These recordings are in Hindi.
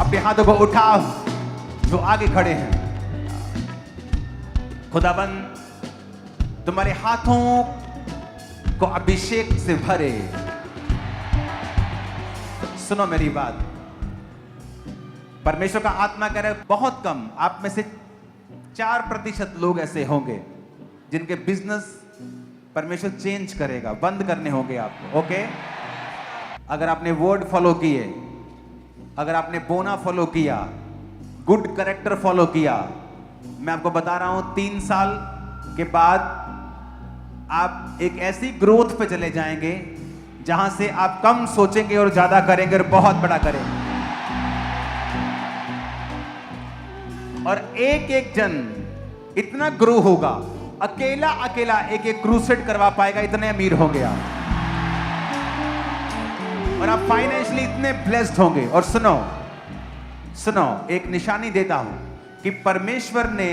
अपने हाथों को उठाओ जो आगे खड़े हैं। खुदाबंद तुम्हारे हाथों को अभिषेक से भरे। सुनो मेरी बात, परमेश्वर का आत्मा कह रहा है बहुत कम आप में से 4% लोग ऐसे होंगे जिनके बिजनेस परमेश्वर चेंज करेगा, बंद करने होंगे आपको। ओके, अगर आपने वर्ड फॉलो किए, अगर आपने बोना फॉलो किया, गुड कैरेक्टर फॉलो किया, मैं आपको बता रहा हूं 3 साल के बाद आप एक ऐसी ग्रोथ पे चले जाएंगे जहां से आप कम सोचेंगे और ज्यादा करेंगे और बहुत बड़ा करेंगे। और एक एक जन इतना ग्रो होगा, अकेला अकेला एक एक क्रूसेड करवा पाएगा, इतने अमीर होंगे आप। और आप फाइनेंशियली इतने ब्लेस्ड होंगे। और सुनो सुनो, एक निशानी देता हूं कि परमेश्वर ने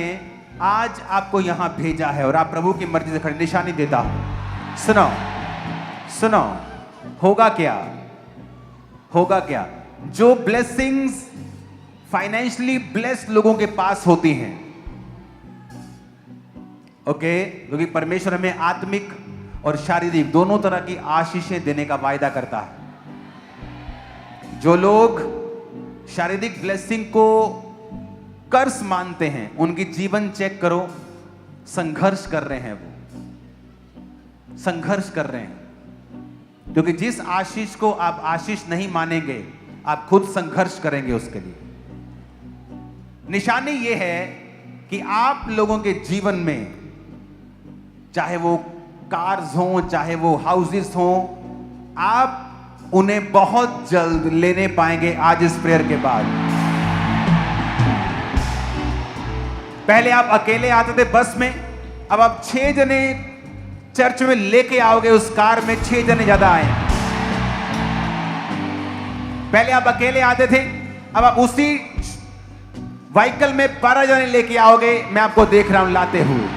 आज आपको यहां भेजा है और आप प्रभु की मर्जी से खड़े। निशानी देता हूं, सुनो सुनो, होगा क्या, होगा क्या? जो ब्लेसिंग्स फाइनेंशियली ब्लेस्ड लोगों के पास होती हैं, ओके, क्योंकि परमेश्वर हमें आत्मिक और शारीरिक दोनों तरह की आशीषें देने का वायदा करता है। जो लोग शारीरिक ब्लेसिंग को कर्ज मानते हैं, उनकी जीवन चेक करो, संघर्ष कर रहे हैं, वो संघर्ष कर रहे हैं। क्योंकि जिस आशीष को आप आशीष नहीं मानेंगे, आप खुद संघर्ष करेंगे उसके लिए। निशानी यह है कि आप लोगों के जीवन में, चाहे वो कार्स हों, चाहे वो हाउसेस हों, आप उन्हें बहुत जल्द लेने पाएंगे आज इस प्रेयर के बाद। पहले आप अकेले आते थे बस में, अब आप 6 जने चर्च में लेके आओगे, उस कार में 6 जने ज्यादा आए। पहले आप अकेले आते थे, अब आप उसी व्हीकल में 12 जने लेके आओगे। मैं आपको देख रहा हूं लाते हुए।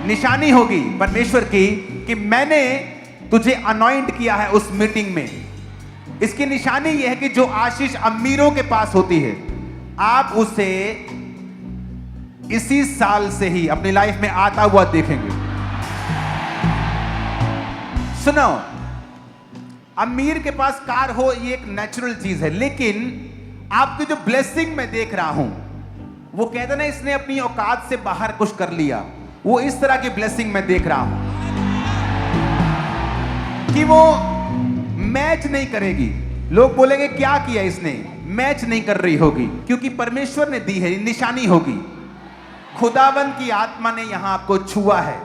निशानी होगी परमेश्वर की कि मैंने तुझे अनॉइंट किया है उस मीटिंग में। इसकी निशानी यह है कि जो आशीष अमीरों के पास होती है, आप उसे इसी साल से ही अपनी लाइफ में आता हुआ देखेंगे। सुनो, अमीर के पास कार हो ये एक नेचुरल चीज है, लेकिन आपकी जो ब्लेसिंग मैं देख रहा हूं, वो कहते ना इसने अपनी औकात से बाहर कुछ कर लिया, वो इस तरह की ब्लेसिंग मैं देख रहा हूं कि वो मैच नहीं करेगी। लोग बोलेंगे क्या किया इसने, मैच नहीं कर रही होगी, क्योंकि परमेश्वर ने दी है, निशानी होगी। खुदावंद की आत्मा ने यहां आपको छुआ है।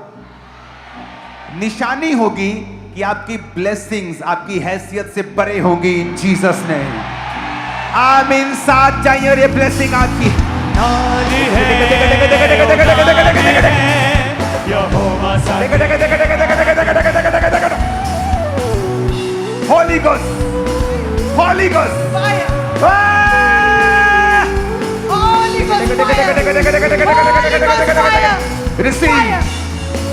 निशानी होगी कि आपकी ब्लेसिंग्स आपकी हैसियत से परे होंगी इन जीसस ने। आमीन। साथ चाहिए और ये ब्लेसिंग आपकी Holy Ghost, Holy Ghost, fire, fire, Holy Ghost, fire, Holy Ghost,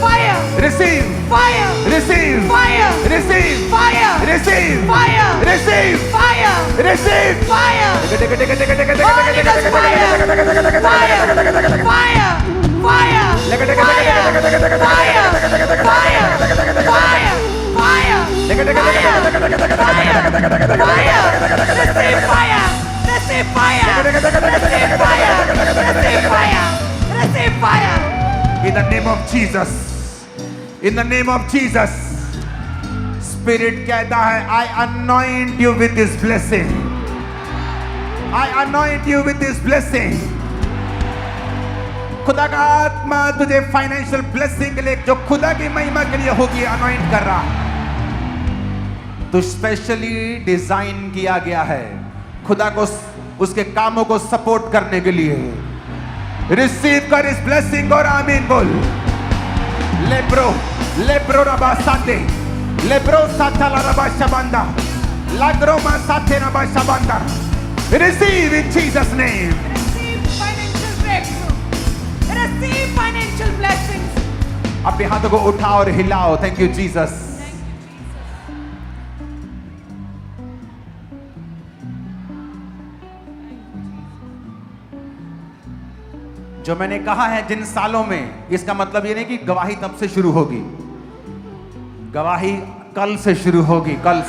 fire, receive, fire, receive, fire, receive, fire, receive, fire, receive, fire, receive, fire, receive, fire, Holy Ghost, fire, receive fire. In the name of Jesus, in the name of Jesus, Spirit कहता है, I anoint you with this blessing. I anoint you with this blessing. खुदा का आत्मा तुझे फाइनेंशियल ब्लेसिंग के लिए, जो खुदा की महिमा के लिए होगी, अनॉइंट कर रहा है। तो स्पेशली डिजाइन किया गया है खुदा को उसके कामों को सपोर्ट करने के लिए। रिसीव कर इस ब्लेसिंग और आमीन बोल। लेब्रो लेब्रो रबा साते, लेब्रो साता ला रबा शबांदा, लाग्रो मा साते रबा शबांदा। Receive in Jesus name. Receive financial breakthrough. Receive financial blessings. अपने हाथों को उठाओ और हिलाओ। Thank you Jesus. जो मैंने कहा है जिन सालों में, इसका मतलब ये नहीं कि गवाही तब से शुरू होगी, गवाही कल से शुरू होगी। कल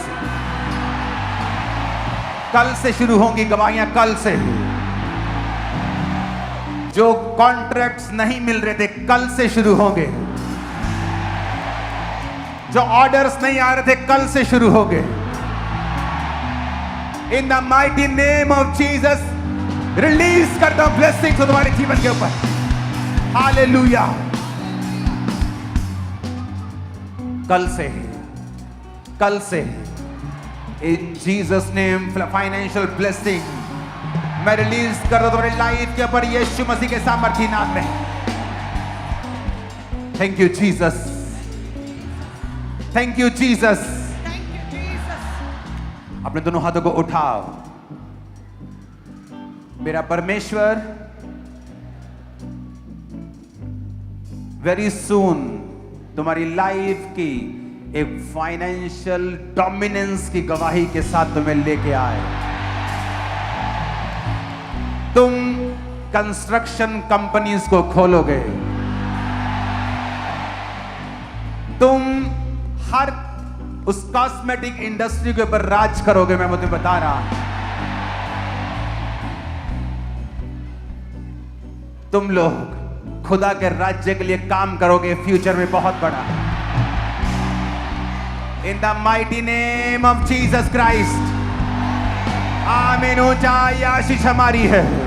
से शुरू होंगी गवाहियां, कल से। जो कॉन्ट्रैक्ट्स नहीं मिल रहे थे कल से शुरू होंगे, जो ऑर्डर्स नहीं आ रहे थे कल से शुरू होंगे। In the mighty name of Jesus release कर दो ब्लेसिंग्स तुम्हारे जीवन के ऊपर। हालेलुया। कल से इन जीसस नेम फाइनेंशियल ब्लेसिंग मैं रिलीज कर दो तुम्हारी लाइफ के ऊपर यीशु मसीह के सामर्थी नाम में। Thank you Jesus, thank you Jesus. अपने दोनों हाथों को उठाओ। मेरा परमेश्वर वेरी सून तुम्हारी लाइफ की एक फाइनेंशियल डोमिनेंस की गवाही के साथ तुम्हें लेके आए। तुम कंस्ट्रक्शन कंपनीज को खोलोगे, तुम हर उस कॉस्मेटिक इंडस्ट्री के ऊपर राज करोगे। मैं मुझे बता रहा हूं, तुम लोग खुदा के राज्य के लिए काम करोगे फ्यूचर में बहुत बड़ा। In the mighty name of Jesus Christ. आमीन। ऊंचाई आशीष हमारी है।